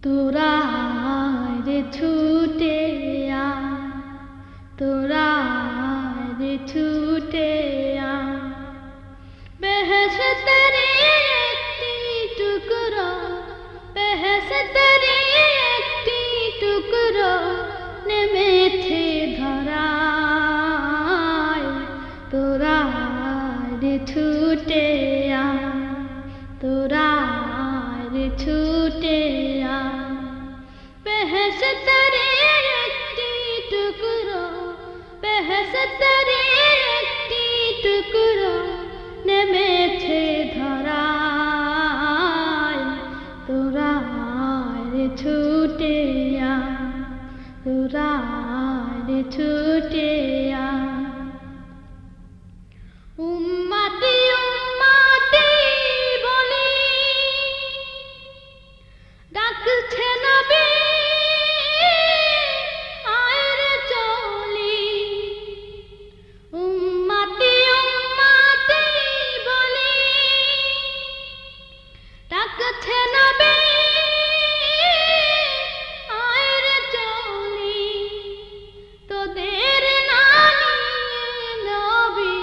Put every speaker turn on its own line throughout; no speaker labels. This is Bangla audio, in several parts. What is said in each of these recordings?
তোরা রে ছুটে আ, তোরা রে ছুটে আ, বেহেশতের একটি টুকরো, বেহেশতের একটি টুকরো নেমেছে ধরায়। তোরা রে ছুটে আ, তোরা রে ছুটে আ, বেহেশতের একটি টুকরো, বেহেশতের একটি টুকরো নেমেছে ধরায়। তোরা রে ছুটে আ, তোরা রে ছুটে আ। উম্মতি উম্মতি বলি ডাকছে নবী, আয় রে চলি। উম্মতি উম্মতি বলি ডাকছে নবী, আয় রে চলি। তোদের না নিয়ে নবী,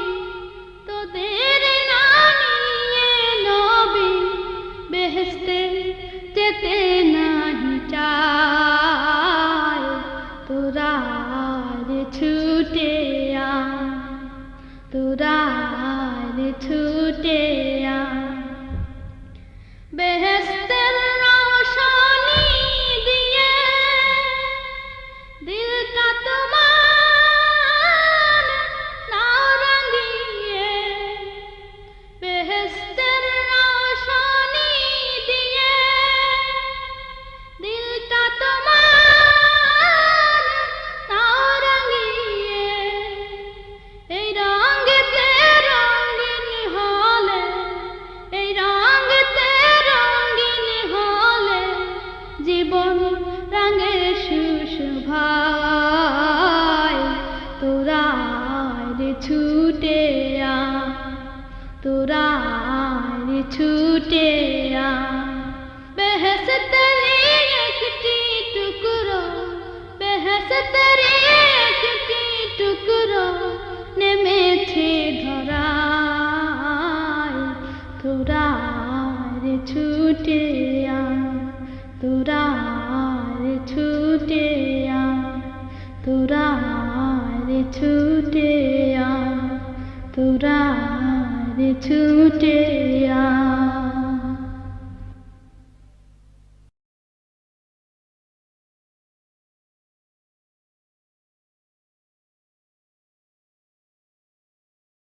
তোদের না নিয়ে নবী বেহেশতে যেতে নাহি চায়। তোরা রে ছুটে আ, তোরা রে ছুটে আ, বেহেশতের রওশনী দিয়ে দিলটা তোমার নাও রাঙিয়ে। বেহেশতের রওশনী দিয়ে দিলটা তোমার নাও রাঙিয়ে। এই রঙেতে রঙিন হলে, এই রঙেতে রঙিন হলে জীবন রঙে সুশোভায়। তোরা রে ছুটে আ, তোরা রে ছুটে আ, বেহেশতের একটি টুকরো, বেহেশতের একটি টুকরো নেমেছে ধরায়। তোরা রে ছুটে আ, তোরা রে ছুটে আ, তোরা রে ছুটে আ, তোরা রে ছুটে আ।